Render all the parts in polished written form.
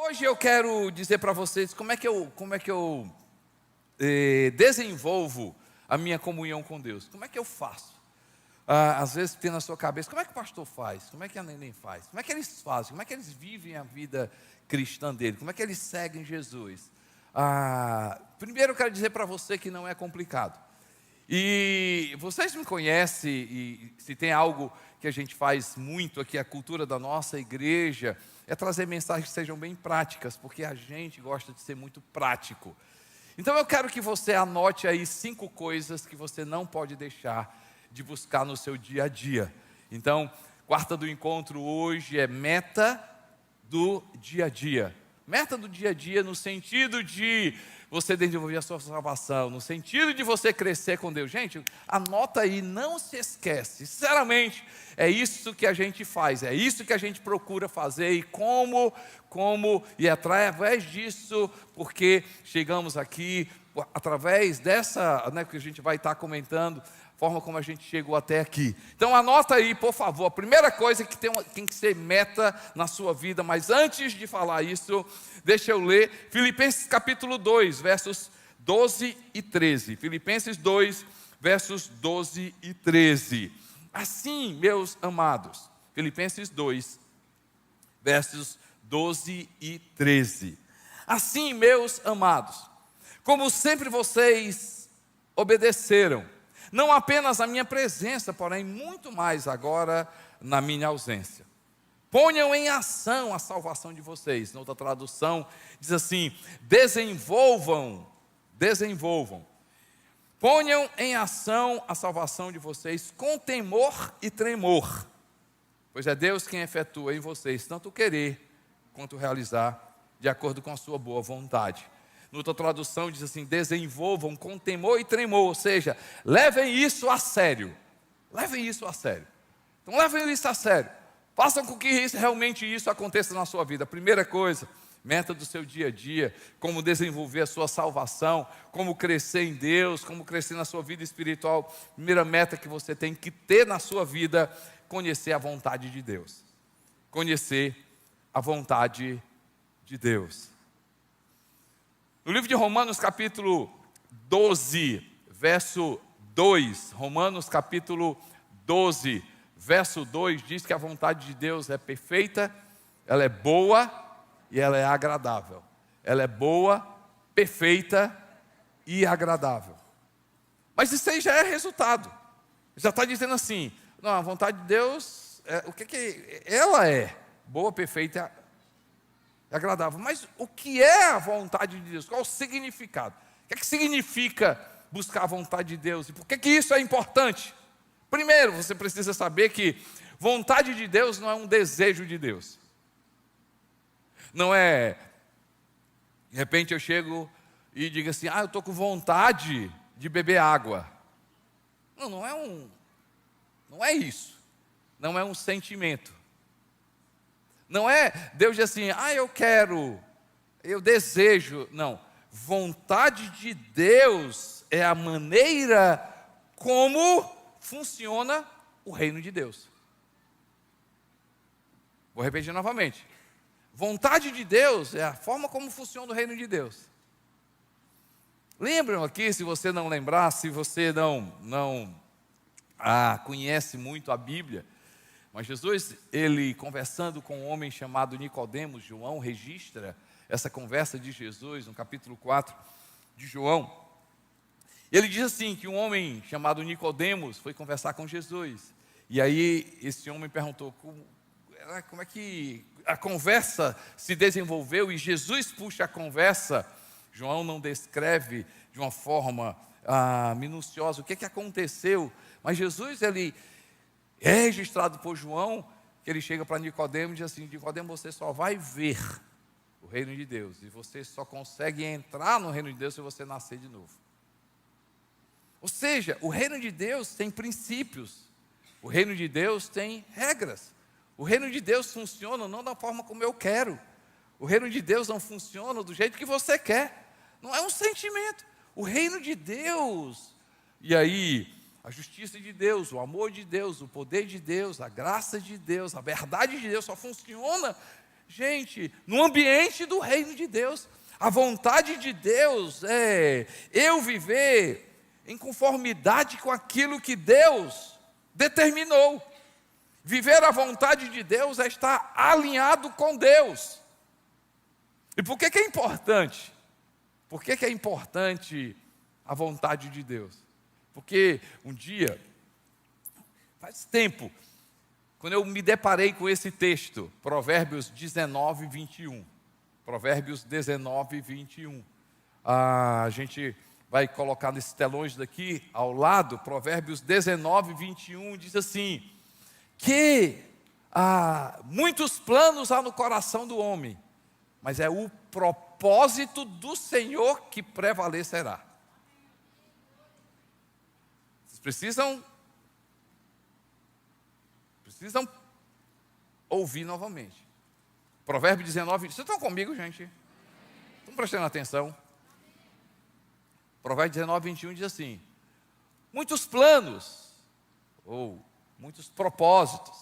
Hoje eu quero dizer para vocês como é que eu desenvolvo a minha comunhão com Deus. Como é que eu faço? Às vezes tem na sua cabeça, como é que o pastor faz? Como é que a neném faz? Como é que eles fazem? Como é que eles vivem a vida cristã dele? Como é que eles seguem Jesus? Primeiro eu quero dizer para você que não é complicado. E vocês me conhecem, e se tem algo que a gente faz muito aqui, a cultura da nossa igreja, é trazer mensagens que sejam bem práticas, porque a gente gosta de ser muito prático. Então eu quero que você anote aí 5 coisas que você não pode deixar de buscar no seu dia a dia. Então, quarta do encontro hoje é meta do dia a dia. Meta do dia a dia no sentido de você desenvolver a sua salvação, no sentido de você crescer com Deus. Gente, anota aí, não se esquece. Sinceramente, é isso que a gente faz, é isso que a gente procura fazer. E e através disso, porque chegamos aqui, através dessa, que a gente vai estar comentando, forma como a gente chegou até aqui. Então anota aí, por favor, a primeira coisa que tem que ser meta na sua vida. Mas antes de falar isso, deixa eu ler Filipenses capítulo 2, versos 12 e 13. Filipenses 2, versos 12 e 13. Assim, meus amados, Filipenses 2, versos 12 e 13. Assim, meus amados, como sempre vocês obedeceram, não apenas na minha presença, porém muito mais agora na minha ausência. Ponham em ação a salvação de vocês. Noutra tradução diz assim: desenvolvam. Ponham em ação a salvação de vocês com temor e tremor, pois é Deus quem efetua em vocês tanto o querer quanto o realizar, de acordo com a sua boa vontade. Noutra tradução diz assim: desenvolvam com temor e tremor, ou seja, levem isso a sério. Levem isso a sério. Então levem isso a sério. Façam com que realmente isso aconteça na sua vida. Primeira coisa, meta do seu dia a dia, como desenvolver a sua salvação, como crescer em Deus, como crescer na sua vida espiritual. Primeira meta que você tem que ter na sua vida, conhecer a vontade de Deus. Conhecer a vontade de Deus. No livro de Romanos capítulo 12, verso 2, Romanos capítulo 12, verso 2, diz que a vontade de Deus é perfeita, ela é boa e ela é agradável. Ela é boa, perfeita e agradável. Mas isso aí já é resultado. Já está dizendo assim, não, a vontade de Deus, ela é boa, perfeita e agradável. Mas o que é a vontade de Deus? Qual o significado? O que é que significa buscar a vontade de Deus? E por que isso é importante? Primeiro, você precisa saber que vontade de Deus não é um desejo de Deus. Não é, de repente eu chego e digo assim, eu estou com vontade de beber água. Não é isso. Não é um sentimento. Não é Deus diz assim, eu quero, eu desejo. Não, vontade de Deus é a maneira como funciona o reino de Deus. Vou repetir novamente. Vontade de Deus é a forma como funciona o reino de Deus. Lembram aqui, se você não lembrar, se você não conhece muito a Bíblia, mas Jesus, ele conversando com um homem chamado Nicodemos, João registra essa conversa de Jesus no capítulo 4 de João. Ele diz assim, que um homem chamado Nicodemos foi conversar com Jesus. E aí esse homem perguntou, como é que a conversa se desenvolveu? E Jesus puxa a conversa. João não descreve de uma forma minuciosa o que aconteceu. Mas Jesus, ele é registrado por João, que ele chega para Nicodemo e diz assim, Nicodemo, você só vai ver o reino de Deus, e você só consegue entrar no reino de Deus se você nascer de novo. Ou seja, o reino de Deus tem princípios, o reino de Deus tem regras, o reino de Deus funciona não da forma como eu quero, o reino de Deus não funciona do jeito que você quer, não é um sentimento, o reino de Deus, e aí a justiça de Deus, o amor de Deus, o poder de Deus, a graça de Deus, a verdade de Deus só funciona Gente, no ambiente do reino de Deus. A vontade de Deus é eu viver em conformidade com aquilo que Deus determinou. Viver a vontade de Deus é estar alinhado com Deus. E por que é importante? Por que é importante a vontade de Deus? Porque um dia, faz tempo, quando eu me deparei com esse texto, Provérbios 19, 21. Provérbios 19, 21. A gente vai colocar nesses telões daqui, ao lado, Provérbios 19, 21, diz assim, que muitos planos há no coração do homem, mas é o propósito do Senhor que prevalecerá. Vocês precisam ouvir novamente. Provérbios 19, vocês estão comigo, gente? Estão prestando atenção? Provérbios 19, 21 diz assim, muitos planos, ou muitos propósitos,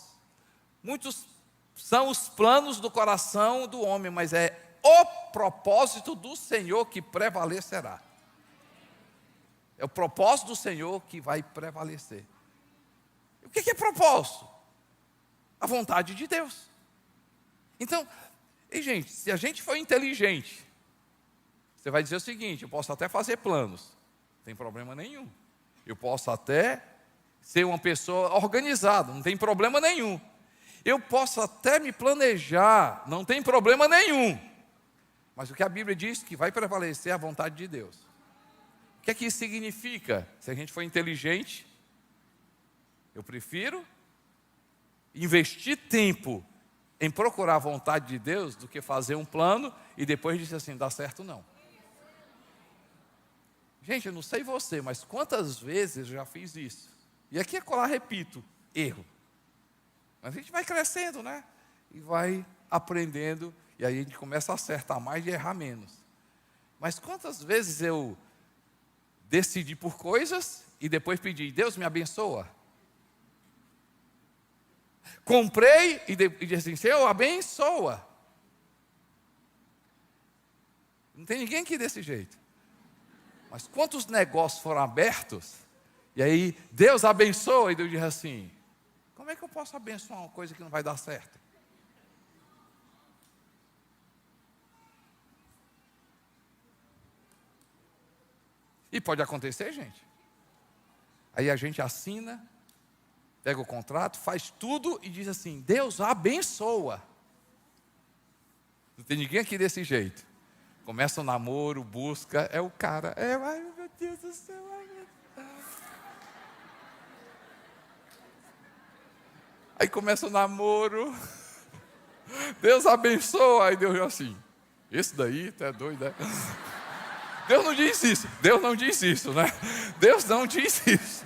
muitos são os planos do coração do homem, mas é o propósito do Senhor que prevalecerá. É o propósito do Senhor que vai prevalecer. O que é propósito? A vontade de Deus. Então, gente, se a gente for inteligente, você vai dizer o seguinte, eu posso até fazer planos, não tem problema nenhum. Eu posso até ser uma pessoa organizada, não tem problema nenhum. Eu posso até me planejar, não tem problema nenhum. Mas o que a Bíblia diz que vai prevalecer é a vontade de Deus. O que é que isso significa? Se a gente for inteligente, eu prefiro investir tempo em procurar a vontade de Deus do que fazer um plano e depois dizer assim, dá certo não. Gente, eu não sei você, mas quantas vezes eu já fiz isso? E aqui é colar, repito, erro. Mas a gente vai crescendo, né? E vai aprendendo, e aí a gente começa a acertar mais e errar menos. Mas quantas vezes eu decidi por coisas e depois pedi, Deus me abençoa? Comprei e disse assim, Senhor, abençoa. Não tem ninguém aqui desse jeito. Mas quantos negócios foram abertos, e aí Deus abençoa, e Deus diz assim, como é que eu posso abençoar uma coisa que não vai dar certo? E pode acontecer, gente. Aí a gente assina, pega o contrato, faz tudo e diz assim, Deus abençoa. Não tem ninguém aqui desse jeito. Começa o namoro, busca, é o cara, ai meu Deus do céu, ai meu Deus. Aí começa o namoro, Deus abençoa, aí Deus assim, esse daí, tá doido, né? Deus não diz isso, Deus não diz isso, né? Deus não diz isso.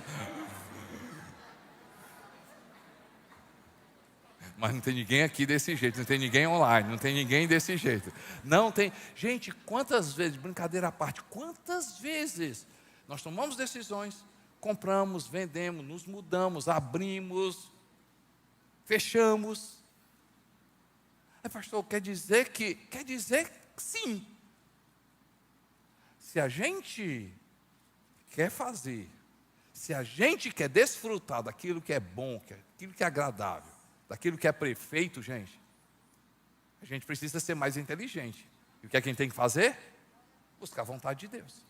Mas não tem ninguém aqui desse jeito, não tem ninguém online, não tem ninguém desse jeito. Não tem. Gente, quantas vezes, brincadeira à parte, quantas vezes nós tomamos decisões, compramos, vendemos, nos mudamos, abrimos, fechamos. Pastor, quer dizer que sim. Se a gente quer fazer, se a gente quer desfrutar daquilo que é bom, daquilo que é agradável, daquilo que é perfeito, gente, a gente precisa ser mais inteligente. E o que é que a gente tem que fazer? Buscar a vontade de Deus.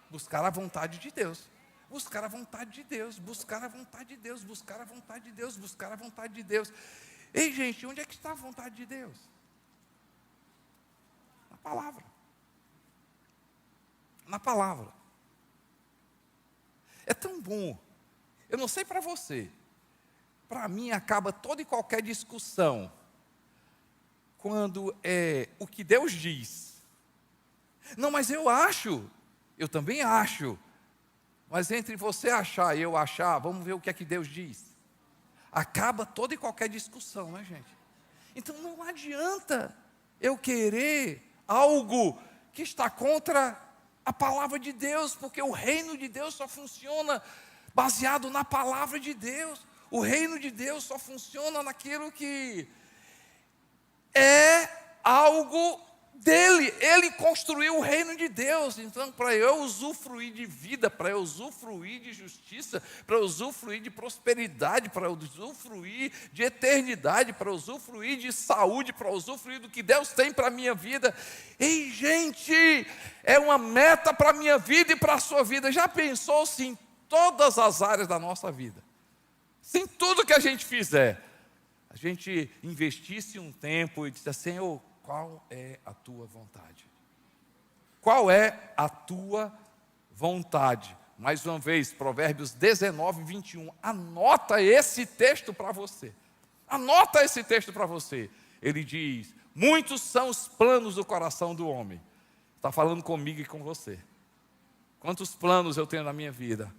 Buscar a vontade de Deus. Buscar a vontade de Deus. Buscar a vontade de Deus. Buscar a vontade de Deus. Buscar a vontade de Deus. Ei, gente, onde é que está a vontade de Deus? Na palavra. Na palavra. É tão bom. Eu não sei para você. Para mim acaba toda e qualquer discussão quando é o que Deus diz. Não, mas eu acho, eu também acho. Mas entre você achar e eu achar, vamos ver o que é que Deus diz. Acaba toda e qualquer discussão, né, gente? Então não adianta eu querer algo que está contra a palavra de Deus, porque o reino de Deus só funciona baseado na palavra de Deus. O reino de Deus só funciona naquilo que é algo dele. Ele construiu o reino de Deus. Então, para eu usufruir de vida, para eu usufruir de justiça, para eu usufruir de prosperidade, para eu usufruir de eternidade, para eu usufruir de saúde, para eu usufruir do que Deus tem para a minha vida. Ei, gente, é uma meta para a minha vida e para a sua vida. Já pensou se em todas as áreas da nossa vida, se em tudo que a gente fizer, a gente investisse um tempo e dissesse: Senhor, qual é a tua vontade? Qual é a tua vontade? Mais uma vez, Provérbios 19, 21. Anota esse texto para você. Anota esse texto para você. Ele diz: muitos são os planos do coração do homem. Está falando comigo e com você. Quantos planos eu tenho na minha vida?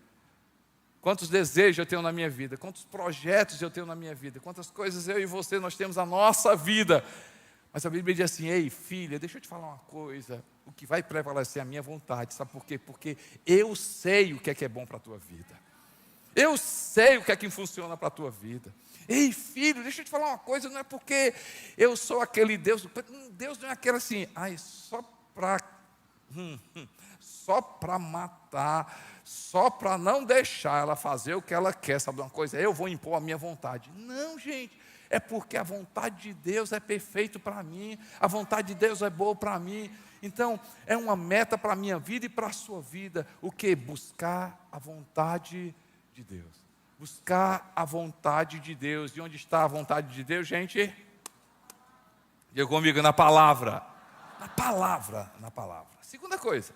Quantos desejos eu tenho na minha vida? Quantos projetos eu tenho na minha vida? Quantas coisas eu e você nós temos na nossa vida? Mas a Bíblia diz assim: ei, filha, deixa eu te falar uma coisa. O que vai prevalecer é a minha vontade. Sabe por quê? Porque eu sei o que é bom para a tua vida. Eu sei o que é que funciona para a tua vida. Ei, filho, deixa eu te falar uma coisa. Não é porque eu sou aquele Deus. Deus não é aquele assim, só para matar, só para não deixar ela fazer o que ela quer. Sabe uma coisa? Eu vou impor a minha vontade. Não, gente. É porque a vontade de Deus é perfeita para mim, a vontade de Deus é boa para mim. Então, é uma meta para a minha vida e para a sua vida. O que? Buscar a vontade de Deus. Buscar a vontade de Deus. E onde está a vontade de Deus, gente? Diga comigo, na palavra. Na palavra, na palavra. Segunda coisa,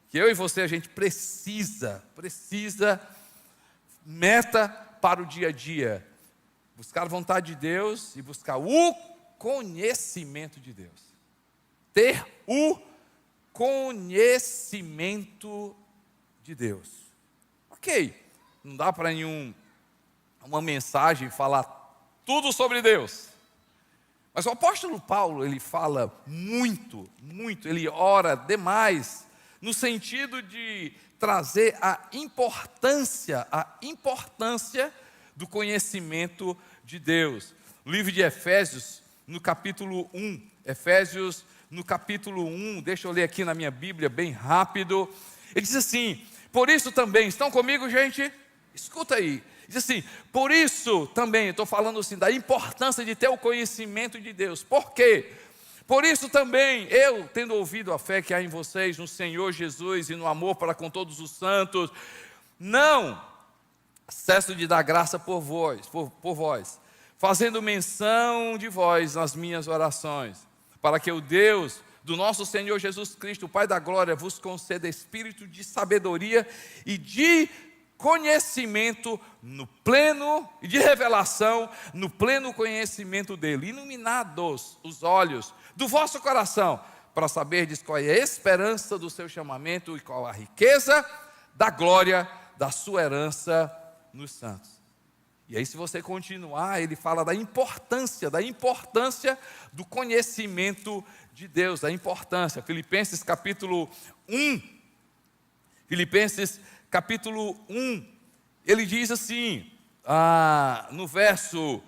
que eu e você, a gente precisa, meta para o dia a dia. Buscar a vontade de Deus e buscar o conhecimento de Deus. Ter o conhecimento de Deus. Ok, não dá para uma mensagem falar tudo sobre Deus. Mas o apóstolo Paulo, ele fala muito, ele ora demais, no sentido de trazer a importância do conhecimento de Deus. No livro de Efésios, no capítulo 1, Efésios, no capítulo 1, deixa eu ler aqui na minha Bíblia, bem rápido. Ele diz assim: por isso também, estão comigo, gente? Escuta aí. Diz assim: por isso também, estou falando assim, da importância de ter o conhecimento de Deus. Por quê? Por isso também, eu, tendo ouvido a fé que há em vocês, no Senhor Jesus e no amor para com todos os santos, não cesso de dar graça por vós, fazendo menção de vós nas minhas orações, para que o Deus do nosso Senhor Jesus Cristo, o Pai da glória, vos conceda espírito de sabedoria e de conhecimento no pleno, e de revelação no pleno conhecimento dele, iluminados os olhos do vosso coração, para saberdes qual é a esperança do seu chamamento e qual a riqueza da glória da sua herança nos santos. E aí, se você continuar, ele fala da importância do conhecimento de Deus, da importância. Filipenses capítulo 1, ele diz assim, no verso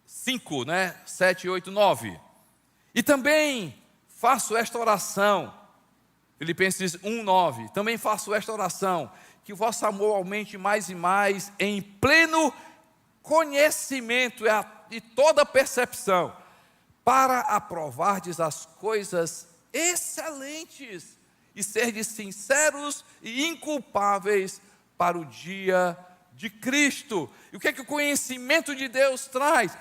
5, 7, 8, 9. E também faço esta oração, Filipenses 1, 9. Também faço esta oração, que o vosso amor aumente mais e mais em pleno conhecimento e toda percepção, para aprovardes as coisas excelentes e serdes sinceros e inculpáveis para o dia de Cristo. E o que é que o conhecimento de Deus traz?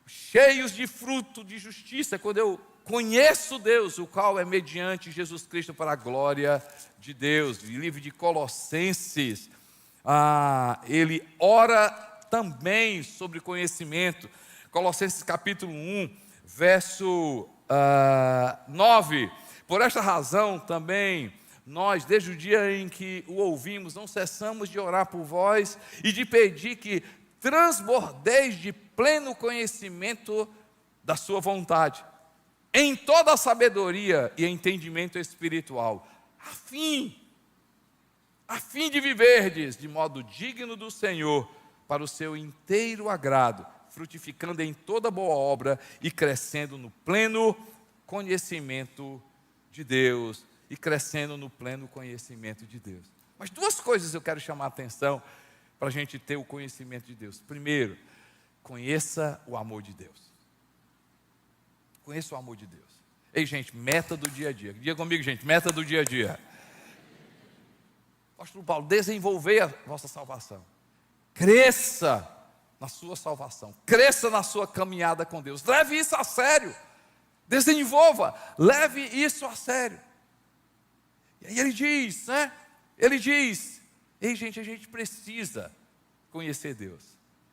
Cheios de fruto de justiça, quando eu conheço Deus, o qual é mediante Jesus Cristo para a glória de Deus. E o livro de Colossenses, ele ora também sobre conhecimento. Colossenses capítulo 1, verso 9. Por esta razão também, nós, desde o dia em que o ouvimos, não cessamos de orar por vós e de pedir que transbordeis de pleno conhecimento da sua vontade, em toda a sabedoria e entendimento espiritual, a fim de viverdes de modo digno do Senhor, para o seu inteiro agrado, frutificando em toda boa obra e crescendo no pleno conhecimento de Deus. E crescendo no pleno conhecimento de Deus. Mas duas coisas eu quero chamar a atenção para a gente ter o conhecimento de Deus. Primeiro, conheça o amor de Deus. Conheça o amor de Deus. Ei, gente, meta do dia a dia. Diga comigo, gente, meta do dia a dia. Apóstolo Paulo, desenvolver a vossa salvação. Cresça na sua salvação. Cresça na sua caminhada com Deus. Leve isso a sério. Desenvolva. Leve isso a sério. E aí ele diz, né? Ele diz, ei, gente, a gente precisa conhecer Deus.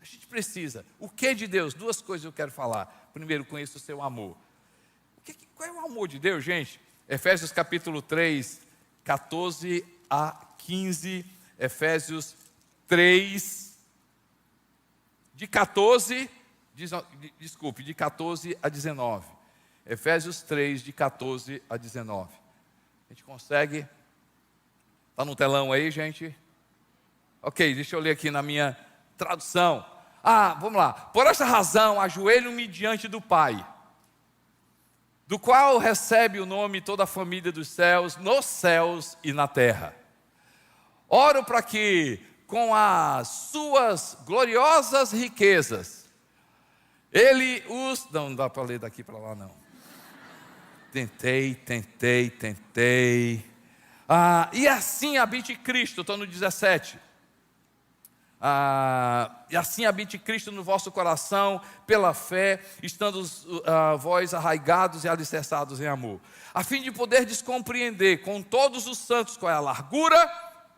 A gente precisa. O que de Deus? Duas coisas eu quero falar. Primeiro, conheça o seu amor. Qual é o amor de Deus, gente? Efésios capítulo 3, 14 a 15. Efésios 3, de 14 a 19. Efésios 3, de 14 a 19. A gente consegue? Está no telão aí, gente? Ok, deixa eu ler aqui na minha tradução. Vamos lá. Por esta razão, ajoelho-me diante do Pai, do qual recebe o nome toda a família dos céus, nos céus e na terra. Oro para que, com as suas gloriosas riquezas, Ele os... Não dá para ler daqui para lá, não. Tentei. E assim habite Cristo, estou no 17. E assim habite Cristo no vosso coração, pela fé, estando vós arraigados e alicerçados em amor, a fim de poder compreender com todos os santos qual é a largura,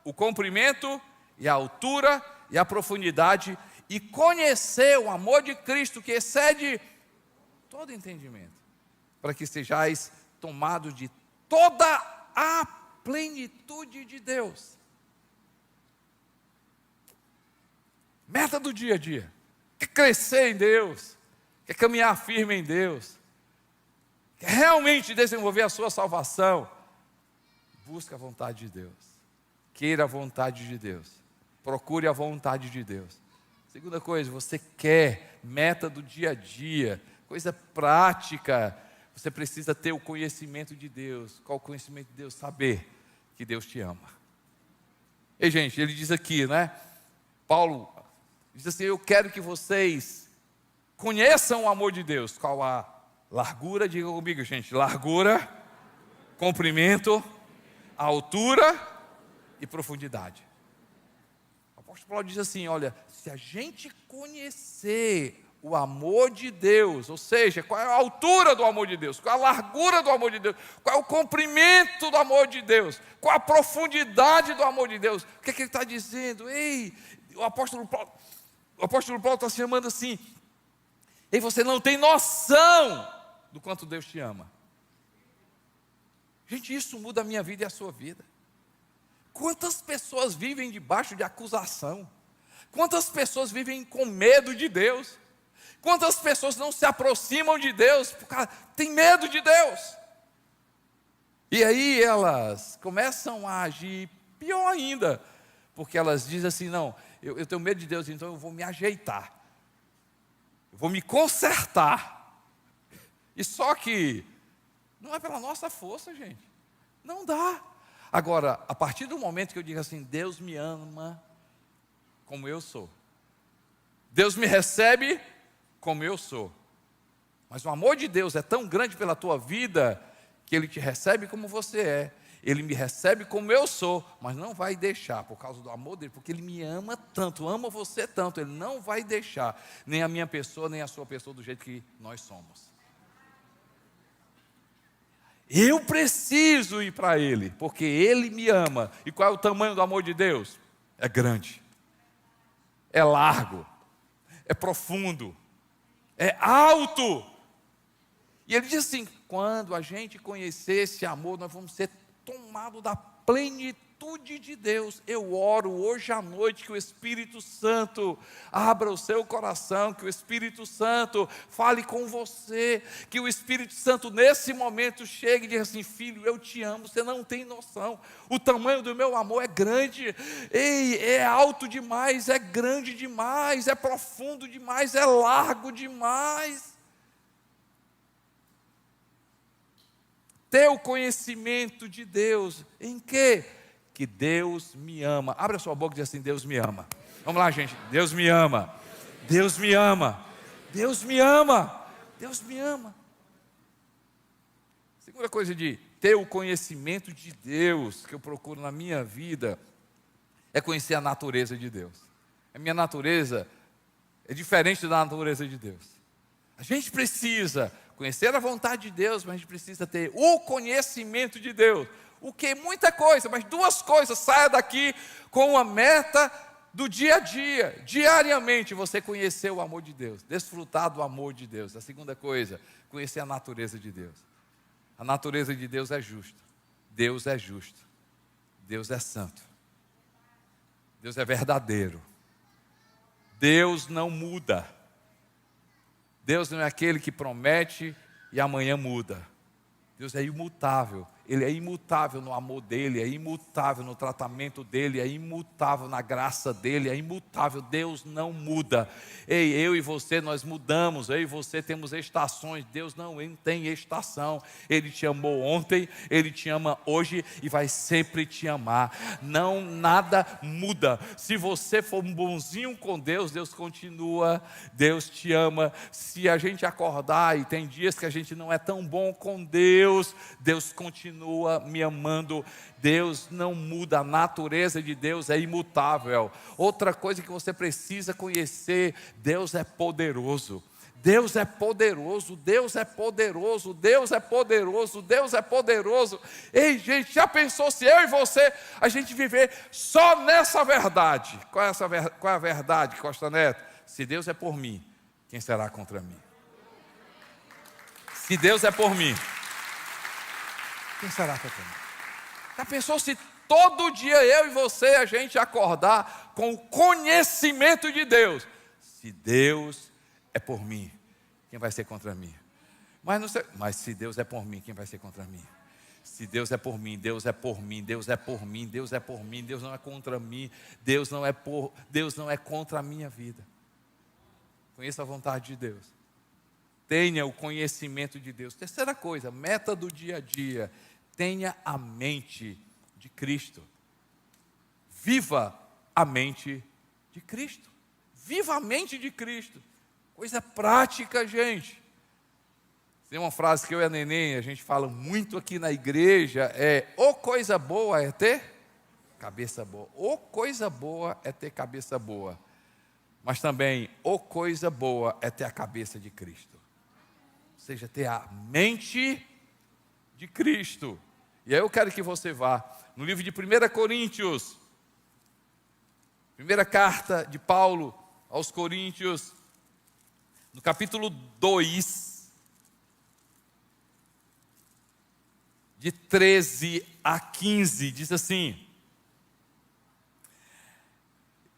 o comprimento e a altura e a profundidade, e conhecer o amor de Cristo que excede todo entendimento, para que sejais tomados de toda a plenitude de Deus. Meta do dia a dia. Quer crescer em Deus, quer caminhar firme em Deus, quer realmente desenvolver a sua salvação, busca a vontade de Deus, queira a vontade de Deus, procure a vontade de Deus. Segunda coisa, você quer meta do dia a dia, coisa prática, você precisa ter o conhecimento de Deus. Qual o conhecimento de Deus? Saber que Deus te ama. E gente, ele diz aqui, né? Paulo diz assim, eu quero que vocês conheçam o amor de Deus. Qual a largura? Diga comigo, gente. Largura, comprimento, altura e profundidade. O apóstolo Paulo diz assim, olha, se a gente conhecer o amor de Deus, ou seja, qual é a altura do amor de Deus, qual é a largura do amor de Deus, qual é o comprimento do amor de Deus, qual a profundidade do amor de Deus, o que é que ele está dizendo? Ei, o apóstolo Paulo está se chamando assim, ei, você não tem noção do quanto Deus te ama. Gente, isso muda a minha vida e a sua vida. Quantas pessoas vivem debaixo de acusação? Quantas pessoas vivem com medo de Deus? Quantas pessoas não se aproximam de Deus porque têm medo de Deus? E aí elas começam a agir pior ainda, porque elas dizem assim, não, eu tenho medo de Deus, então eu vou me ajeitar, eu vou me consertar. E só que não é pela nossa força, gente, não dá. Agora, a partir do momento que eu digo assim, Deus me ama como eu sou, Deus me recebe como eu sou, mas o amor de Deus é tão grande pela tua vida, que Ele te recebe como você é, Ele me recebe como eu sou, mas não vai deixar, por causa do amor dEle, porque Ele me ama tanto, ama você tanto, Ele não vai deixar, nem a minha pessoa, nem a sua pessoa, do jeito que nós somos. Eu preciso ir para Ele, porque Ele me ama. E qual é o tamanho do amor de Deus? É grande, é largo, é profundo, é alto. E ele diz assim, quando a gente conhecer esse amor, nós vamos ser tomados da plenitude plenitude de Deus. Eu oro hoje à noite que o Espírito Santo abra o seu coração, que o Espírito Santo fale com você, que o Espírito Santo nesse momento chegue e diga assim: filho, eu te amo, você não tem noção, o tamanho do meu amor é grande, ei, é alto demais, é grande demais, é profundo demais, é largo demais. Ter o conhecimento de Deus, em quê? Que Deus me ama. Abra a sua boca e diz assim: Deus me ama. Vamos lá, gente. Deus me ama. Deus me ama. Deus me ama. Deus me ama. Segunda coisa de ter o conhecimento de Deus que eu procuro na minha vida é conhecer a natureza de Deus. A minha natureza é diferente da natureza de Deus. A gente precisa conhecer a vontade de Deus, mas a gente precisa ter o conhecimento de Deus. O que? Muita coisa, mas duas coisas. Saia daqui com uma meta do dia a dia. Diariamente você conhecer o amor de Deus, desfrutar do amor de Deus. A segunda coisa, conhecer a natureza de Deus. A natureza de Deus é justa. Deus é justo. Deus é santo. Deus é verdadeiro. Deus não muda. Deus não é aquele que promete e amanhã muda. Deus é imutável. Ele é imutável no amor dele, é imutável no tratamento dele, é imutável na graça dele, é imutável. Deus não muda. Ei, eu e você, nós mudamos. Eu e você temos estações. Deus não tem estação. Ele te amou ontem, Ele te ama hoje e vai sempre te amar. Não, nada muda. Se você for um bonzinho com Deus, Deus continua, Deus te ama. Se a gente acordar e tem dias que a gente não é tão bom com Deus, Deus continua me amando. Deus não muda, a natureza de Deus é imutável. Outra coisa que você precisa conhecer: Deus é poderoso. Deus é poderoso, Deus é poderoso, Deus é poderoso, Deus é poderoso. Ei, gente, já pensou se eu e você, a gente viver só nessa verdade? Qual é a verdade, Costa Neto? Se Deus é por mim, quem será contra mim? Se Deus é por mim, quem será contra mim? Já pensou se todo dia eu e você, a gente acordar com o conhecimento de Deus? Se Deus é por mim, quem vai ser contra mim? Mas se Deus é por mim, quem vai ser contra mim? Se Deus é por mim, Deus é por mim, Deus é por mim, Deus é por mim, Deus não é contra mim, Deus não é contra a minha vida. Conheça a vontade de Deus. Tenha o conhecimento de Deus. Terceira coisa, meta do dia a dia: tenha a mente de Cristo. Viva a mente de Cristo. Viva a mente de Cristo. Coisa prática, gente. Tem uma frase que eu e a Neném, a gente fala muito aqui na igreja, ou coisa boa é ter cabeça boa. Ou coisa boa é ter cabeça boa. Mas também, ou coisa boa é ter a cabeça de Cristo. Ou seja, ter a mente de Cristo. E aí eu quero que você vá no livro de 1 Coríntios, primeira carta de Paulo aos Coríntios, no capítulo 2, de 13 a 15, diz assim: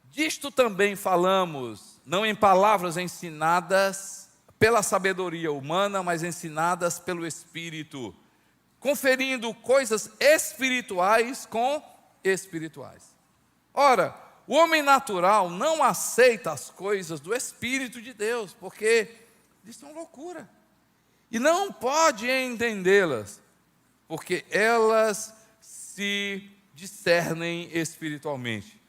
disto também falamos, não em palavras ensinadas pela sabedoria humana, mas ensinadas pelo Espírito, conferindo coisas espirituais com espirituais. Ora, o homem natural não aceita as coisas do Espírito de Deus, porque isso são loucura, e não pode entendê-las, porque elas se discernem espiritualmente.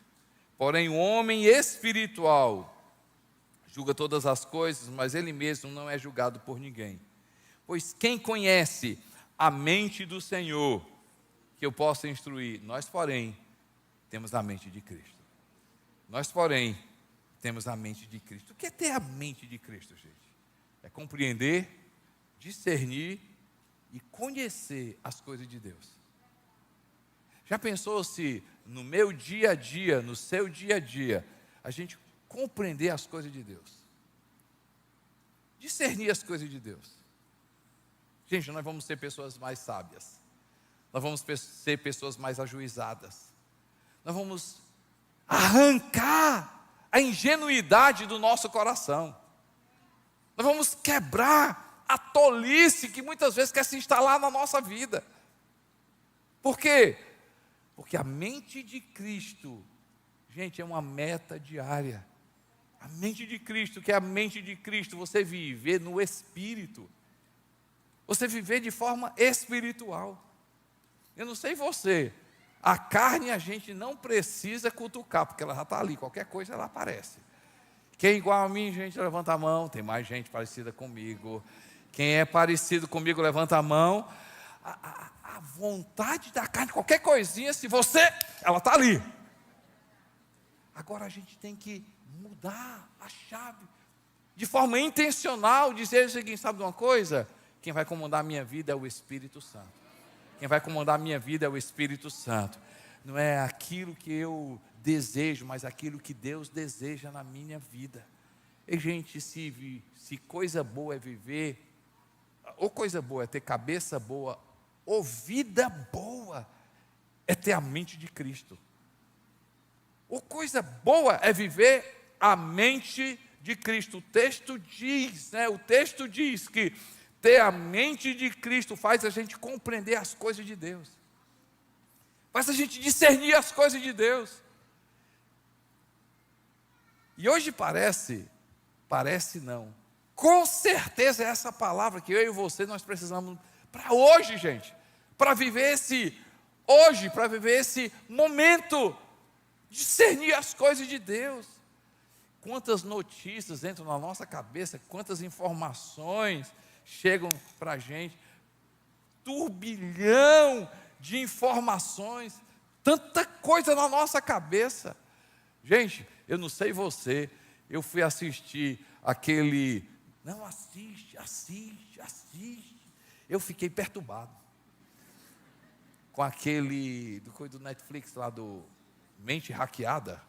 Porém, o homem espiritual julga todas as coisas, mas ele mesmo não é julgado por ninguém. Pois quem conhece a mente do Senhor, que eu possa instruir? Nós, porém, temos a mente de Cristo. Nós, porém, temos a mente de Cristo. O que é ter a mente de Cristo, gente? É compreender, discernir e conhecer as coisas de Deus. Já pensou se no meu dia a dia, no seu dia a dia, a gente compreender as coisas de Deus? Discernir as coisas de Deus. Gente, nós vamos ser pessoas mais sábias. Nós vamos ser pessoas mais ajuizadas. Nós vamos arrancar a ingenuidade do nosso coração. Nós vamos quebrar a tolice que muitas vezes quer se instalar na nossa vida. Por quê? Porque a mente de Cristo, gente, é uma meta diária. A mente de Cristo, que é a mente de Cristo, você viver no Espírito. Você viver de forma espiritual. Eu não sei você, a carne a gente não precisa cutucar, porque ela já está ali, qualquer coisa ela aparece. Quem é igual a mim, gente, levanta a mão. Tem mais gente parecida comigo. Quem é parecido comigo, levanta a mão. A vontade da carne, qualquer coisinha, se você, ela está ali. Agora a gente tem que mudar a chave, de forma intencional, dizer o seguinte: sabe de uma coisa? Quem vai comandar a minha vida é o Espírito Santo. Quem vai comandar a minha vida é o Espírito Santo. Não é aquilo que eu desejo, mas aquilo que Deus deseja na minha vida. E gente, se coisa boa é viver, ou coisa boa é ter cabeça boa, ou vida boa é ter a mente de Cristo. Ou coisa boa é viver a mente de Cristo. O texto diz que ter a mente de Cristo faz a gente compreender as coisas de Deus. Faz a gente discernir as coisas de Deus. E hoje parece não. Com certeza é essa palavra que eu e você nós precisamos para hoje, gente. Para viver para viver esse momento. Discernir as coisas de Deus. Quantas notícias entram na nossa cabeça, quantas informações chegam para a gente, turbilhão de informações, tanta coisa na nossa cabeça. Gente, eu não sei você, eu fui assistir aquele, não, assiste, eu fiquei perturbado, com aquele, do Netflix lá do Mente Hackeada,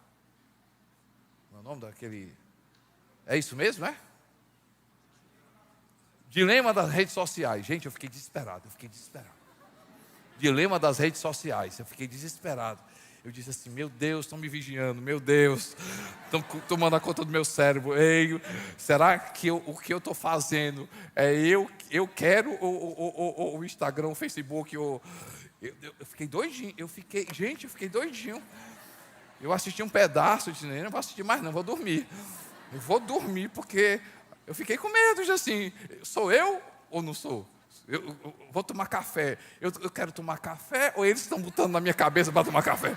o nome daquele, é isso mesmo, é? Dilema das redes sociais. Gente, eu fiquei desesperado. Dilema das redes sociais, eu fiquei desesperado. Eu disse assim: meu Deus, estão me vigiando, meu Deus, estão tomando a conta do meu cérebro. Ei, será que o que eu estou fazendo é eu quero o Instagram, o Facebook, eu fiquei doidinho, eu fiquei doidinho. Eu assisti um pedaço, eu disse: não vou assistir mais não, vou dormir. Eu vou dormir porque eu fiquei com medo de assim, sou eu ou não sou? Eu vou tomar café, eu quero tomar café ou eles estão botando na minha cabeça para tomar café?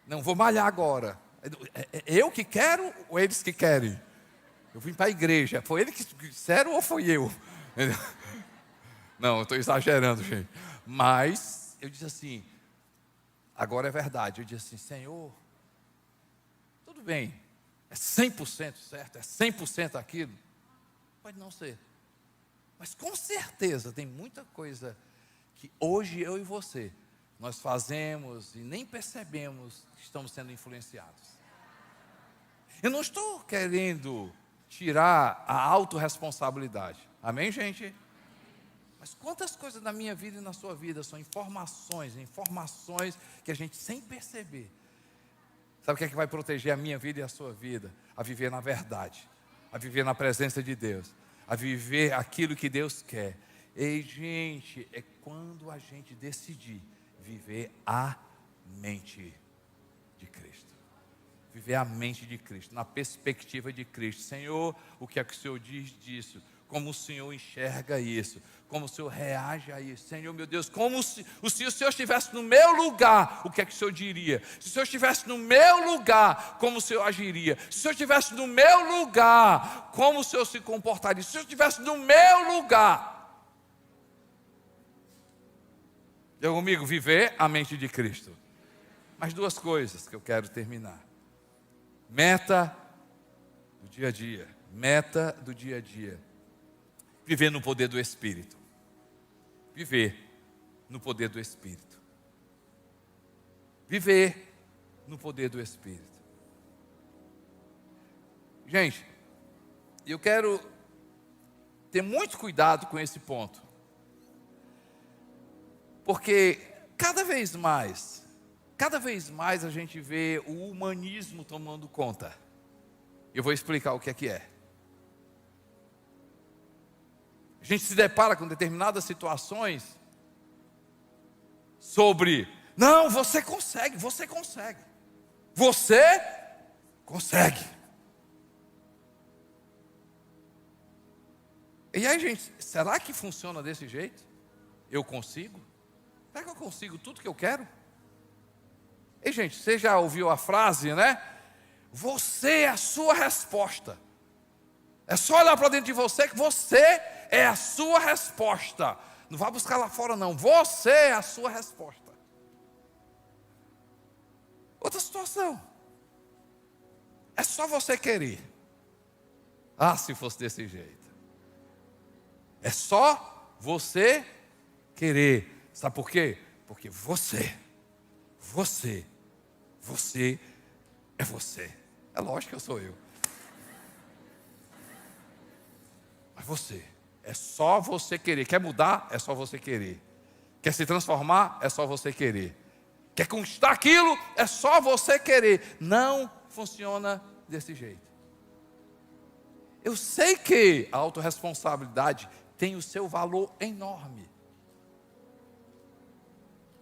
Não, vou malhar agora. É eu que quero ou eles que querem? Eu vim para a igreja, foi eles que disseram ou foi eu? Não, eu estou exagerando, gente. Mas eu disse assim, agora é verdade. Eu disse assim: Senhor, tudo bem, é 100% certo, é 100% aquilo? Pode não ser. Mas com certeza tem muita coisa que hoje eu e você, nós fazemos e nem percebemos que estamos sendo influenciados. Eu não estou querendo tirar a autorresponsabilidade. Amém, gente? Mas quantas coisas na minha vida e na sua vida são informações que a gente sem perceber. Sabe o que é que vai proteger a minha vida e a sua vida? A viver na verdade, a viver na presença de Deus, a viver aquilo que Deus quer. E gente, é quando a gente decidir viver a mente de Cristo. Viver a mente de Cristo, na perspectiva de Cristo. Senhor, o que é que o Senhor diz disso? Como o Senhor enxerga isso? Como o Senhor reage a isso? Senhor, meu Deus, se o Senhor estivesse no meu lugar, o que é que o Senhor diria? Se o Senhor estivesse no meu lugar, como o Senhor agiria? Se o Senhor estivesse no meu lugar, como o Senhor se comportaria? Se o Senhor estivesse no meu lugar. Eu comigo, viver a mente de Cristo. Mais duas coisas que eu quero terminar. Meta do dia a dia. Meta do dia a dia. Viver no poder do Espírito. Viver no poder do Espírito. Viver no poder do Espírito. Gente, eu quero ter muito cuidado com esse ponto. Porque cada vez mais a gente vê o humanismo tomando conta. Eu vou explicar o que é. A gente se depara com determinadas situações sobre, não, você consegue. E aí, gente, será que funciona desse jeito? Eu consigo? Será que eu consigo tudo que eu quero? E, gente, você já ouviu a frase, né? Você é a sua resposta. É só olhar para dentro de você que você é a sua resposta. Não vá buscar lá fora, não. Você é a sua resposta. Outra situação. É só você querer. Ah, se fosse desse jeito. É só você querer. Sabe por quê? Porque você é você. É lógico que eu sou eu. Mas você, é só você querer. Quer mudar? É só você querer. Quer se transformar? É só você querer. Quer conquistar aquilo? É só você querer. Não funciona desse jeito. Eu sei que a autorresponsabilidade tem o seu valor enorme.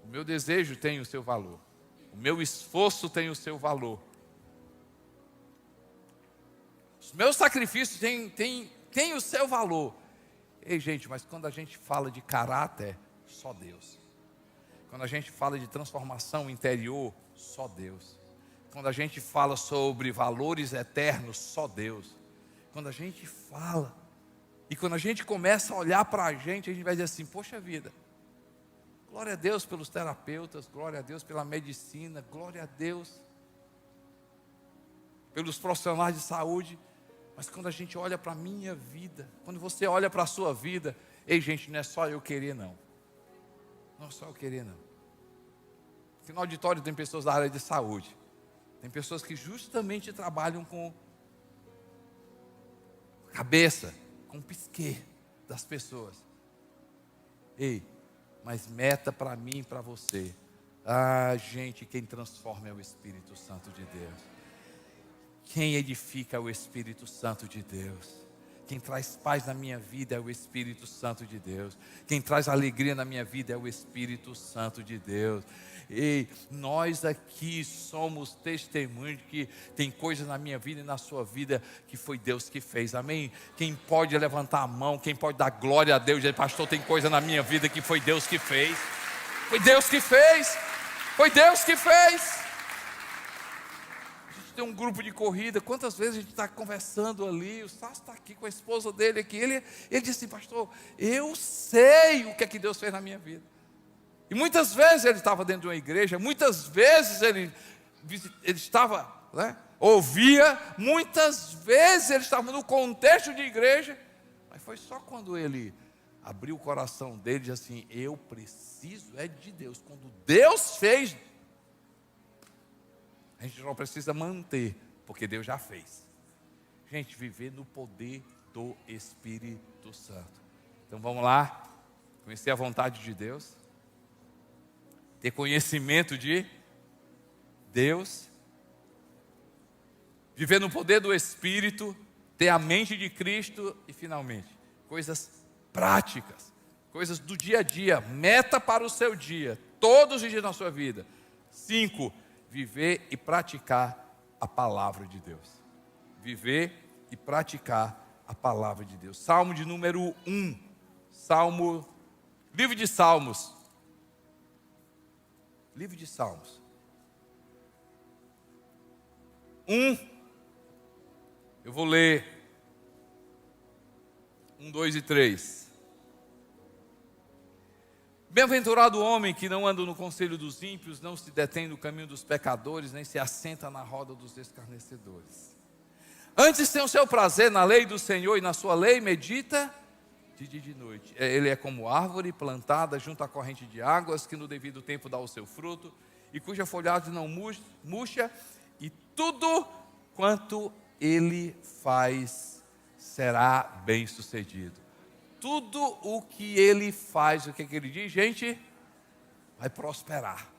O meu desejo tem o seu valor. O meu esforço tem o seu valor. Os meus sacrifícios têm o seu valor. Ei, gente, mas quando a gente fala de caráter, só Deus. Quando a gente fala de transformação interior, só Deus. Quando a gente fala sobre valores eternos, só Deus. Quando a gente fala, e quando a gente começa a olhar para a gente vai dizer assim, poxa vida, glória a Deus pelos terapeutas, glória a Deus pela medicina, glória a Deus pelos profissionais de saúde. Mas quando a gente olha para a minha vida, quando você olha para a sua vida, ei, gente, não é só eu querer, não. Não é só eu querer, não. Aqui no auditório tem pessoas da área de saúde. Tem pessoas que justamente trabalham com a cabeça, com o psique das pessoas. Ei, mas meta para mim e para você. Ah, gente, quem transforma é o Espírito Santo de Deus. Quem edifica é o Espírito Santo de Deus. Quem traz paz na minha vida é o Espírito Santo de Deus. Quem traz alegria na minha vida é o Espírito Santo de Deus. Ei, nós aqui somos testemunhos de que tem coisas na minha vida e na sua vida que foi Deus que fez, amém? Quem pode levantar a mão, quem pode dar glória a Deus e dizer, pastor, tem coisa na minha vida que foi Deus que fez. Foi Deus que fez. Foi Deus que fez. Tem um grupo de corrida, quantas vezes a gente está conversando ali, o Sasso está aqui com a esposa dele aqui, ele disse assim, pastor, eu sei o que é que Deus fez na minha vida. E muitas vezes ele estava dentro de uma igreja, muitas vezes ele estava, né, ouvia, muitas vezes ele estava no contexto de igreja, mas foi só quando ele abriu o coração dele e disse assim, eu preciso é de Deus, quando Deus fez, a gente não precisa manter, porque Deus já fez. Gente, viver no poder do Espírito Santo. Então vamos lá, conhecer a vontade de Deus, ter conhecimento de Deus, viver no poder do Espírito, ter a mente de Cristo e finalmente, coisas práticas, coisas do dia a dia, meta para o seu dia, todos os dias da sua vida. 5, viver e praticar a palavra de Deus. Viver e praticar a palavra de Deus. Salmo de número 1. Livro de Salmos. Livro de Salmos. 1. Eu vou ler 1, 2 e 3. Bem-aventurado o homem que não anda no conselho dos ímpios, não se detém no caminho dos pecadores, nem se assenta na roda dos escarnecedores. Antes tem o seu prazer na lei do Senhor e na sua lei medita de dia e de noite. Ele é como árvore plantada junto à corrente de águas, que no devido tempo dá o seu fruto, e cuja folhagem não murcha, e tudo quanto ele faz será bem sucedido. Tudo o que ele faz, o que ele diz, gente? vai prosperar.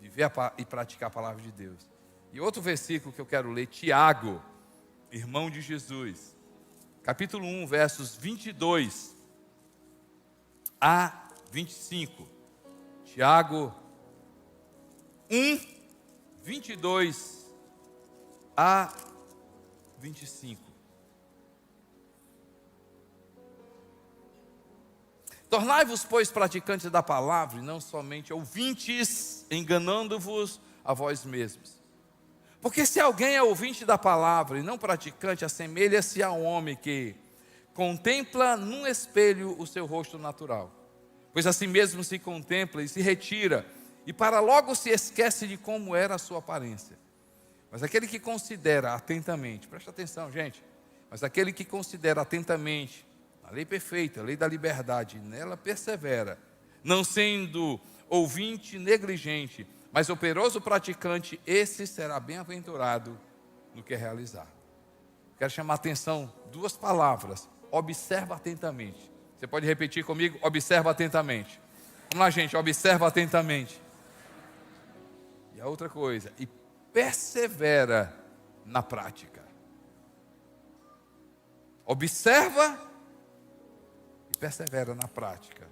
Viver e praticar a palavra de Deus. E outro versículo que eu quero ler, Tiago, irmão de Jesus, capítulo 1, versos 22 a 25. Tiago 1, 22 a 25. Tornai-vos, pois, praticantes da palavra, e não somente ouvintes, enganando-vos a vós mesmos. Porque se alguém é ouvinte da palavra e não praticante, assemelha-se a um homem que contempla num espelho o seu rosto natural. Pois assim mesmo se contempla e se retira, e para logo se esquece de como era a sua aparência. Mas aquele que considera atentamente, presta atenção, gente, mas aquele que considera atentamente a lei perfeita, a lei da liberdade, nela persevera, não sendo ouvinte negligente, mas operoso praticante, esse será bem-aventurado no que realizar. Quero chamar a atenção, duas palavras, observa atentamente. Você pode repetir comigo? Observa atentamente. Vamos lá, gente, observa atentamente. E a outra coisa, e persevera na prática. Observa e persevera na prática.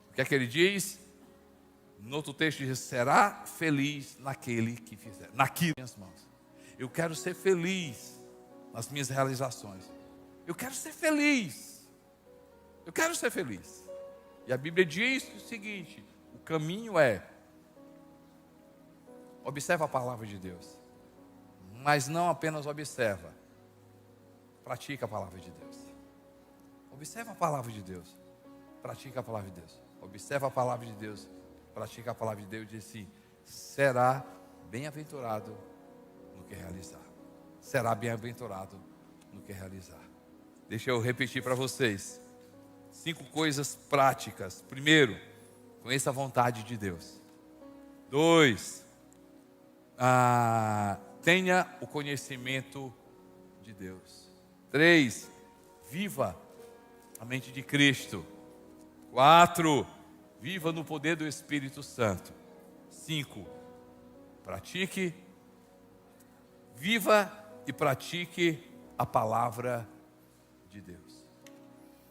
O que é que ele diz? No outro texto diz, será feliz naquele que fizer, naquilo nas minhas mãos. Eu quero ser feliz nas minhas realizações. Eu quero ser feliz. Eu quero ser feliz. E a Bíblia diz o seguinte, o caminho é, observa a palavra de Deus, mas não apenas observa, pratica a palavra de Deus. Observa a palavra de Deus, pratica a palavra de Deus. Observa a palavra de Deus, pratica a palavra de Deus e diz assim, será bem-aventurado no que realizar. Será bem-aventurado no que realizar. Deixa eu repetir para vocês. 5 coisas práticas. Primeiro, conheça a vontade de Deus. 2, tenha o conhecimento de Deus. 3, viva a mente de Cristo. 4, viva no poder do Espírito Santo. 5, pratique, viva e pratique a palavra de Deus.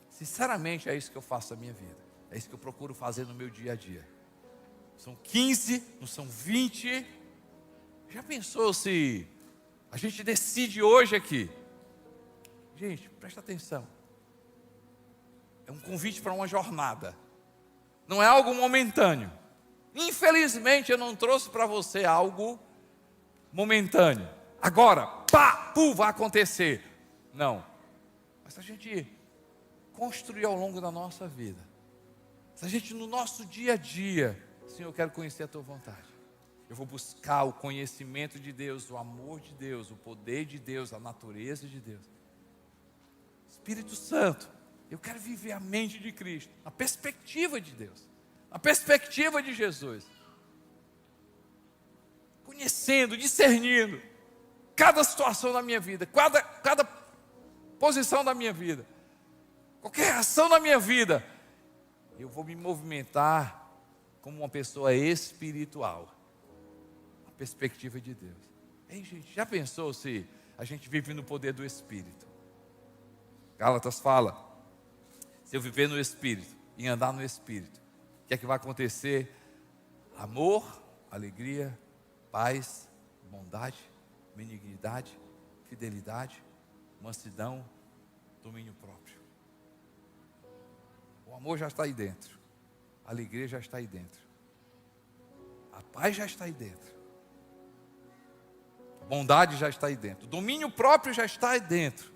Sinceramente, é isso que eu faço na minha vida. É isso que eu procuro fazer no meu dia a dia. São 15, não são 20. Já pensou se a gente decide hoje aqui? Gente, presta atenção. É um convite para uma jornada. Não é algo momentâneo. Infelizmente, eu não trouxe para você algo momentâneo. Agora, vai acontecer. Não. Mas a gente construir ao longo da nossa vida. Se a gente no nosso dia a dia, Senhor, eu quero conhecer a Tua vontade. Eu vou buscar o conhecimento de Deus, o amor de Deus, o poder de Deus, a natureza de Deus. Espírito Santo, eu quero viver a mente de Cristo, a perspectiva de Deus, a perspectiva de Jesus. Conhecendo, discernindo cada situação da minha vida, cada posição da minha vida. Qualquer ação na minha vida, eu vou me movimentar como uma pessoa espiritual. A perspectiva de Deus. Ei, gente, já pensou se a gente vive no poder do Espírito? Gálatas fala, se eu viver no Espírito e andar no Espírito, o que é que vai acontecer? Amor, alegria, paz, bondade, benignidade, fidelidade, mansidão, domínio próprio. O amor já está aí dentro. A alegria já está aí dentro. A paz já está aí dentro. A bondade já está aí dentro. O domínio próprio já está aí dentro.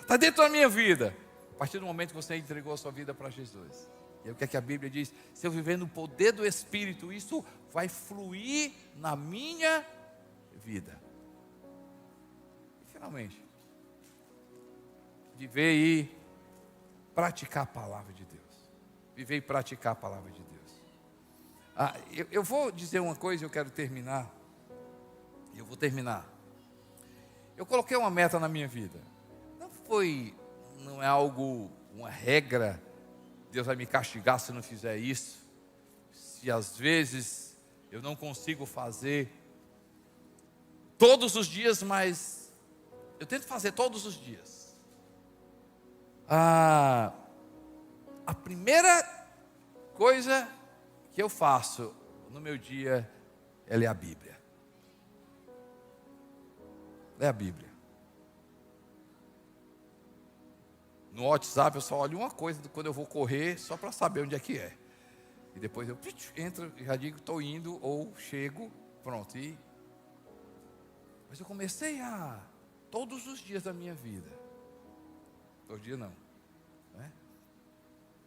Está dentro da minha vida. A partir do momento que você entregou a sua vida para Jesus. E aí o que é que a Bíblia diz? Se eu viver no poder do Espírito, isso vai fluir na minha vida. E finalmente, viver e praticar a palavra de Deus. Viver e praticar a palavra de Deus. Eu vou dizer uma coisa e eu quero terminar. Eu vou terminar. Eu coloquei uma meta na minha vida. Não é algo, uma regra Deus vai me castigar se não fizer isso. Se às vezes eu não consigo fazer todos os dias, mas eu tento fazer todos os dias. A primeira coisa que eu faço no meu dia é ler a Bíblia. Ler a Bíblia. No WhatsApp eu só olho uma coisa quando eu vou correr, só para saber onde é que é. E depois eu entro e já digo, estou indo ou chego, pronto. Mas eu comecei todos os dias da minha vida. Todos os dias não. Né?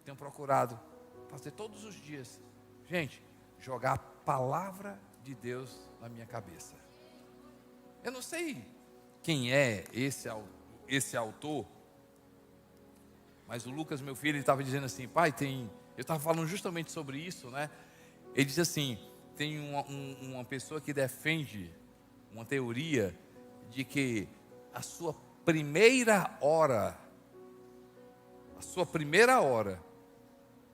Tenho procurado fazer todos os dias. Gente, jogar a palavra de Deus na minha cabeça. Eu não sei quem é esse autor, mas o Lucas, meu filho, ele estava dizendo assim, pai, eu estava falando justamente sobre isso, né? Ele diz assim, tem uma pessoa que defende uma teoria de que a sua primeira hora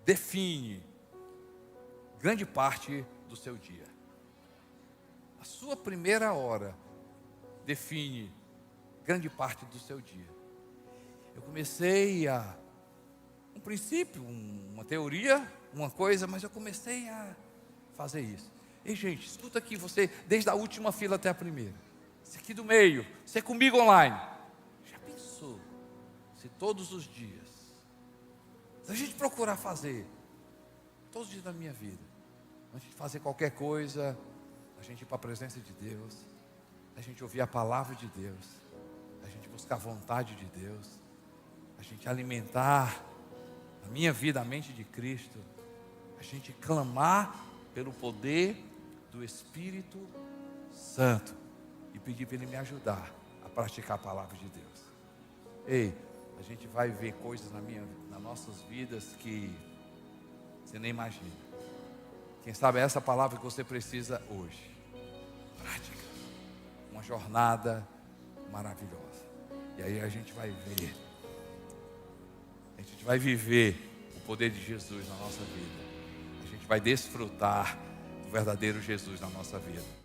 define grande parte do seu dia. A sua primeira hora define grande parte do seu dia. Eu comecei um princípio, uma teoria, uma coisa, mas eu comecei a fazer isso. Ei, gente, escuta aqui, você, desde a última fila até a primeira. Você aqui do meio, você comigo online. Já pensou se todos os dias, se a gente procurar fazer, todos os dias da minha vida, antes de fazer qualquer coisa, a gente ir para a presença de Deus, a gente ouvir a palavra de Deus, a gente buscar a vontade de Deus, a gente alimentar a minha vida, a mente de Cristo, a gente clamar pelo poder do Espírito Santo e pedir para Ele me ajudar a praticar a palavra de Deus. Ei, a gente vai ver coisas nas nossas vidas que você nem imagina. Quem sabe é essa palavra que você precisa hoje. Prática. Uma jornada maravilhosa. E aí a gente vai ver. A gente vai viver o poder de Jesus na nossa vida. A gente vai desfrutar do verdadeiro Jesus na nossa vida.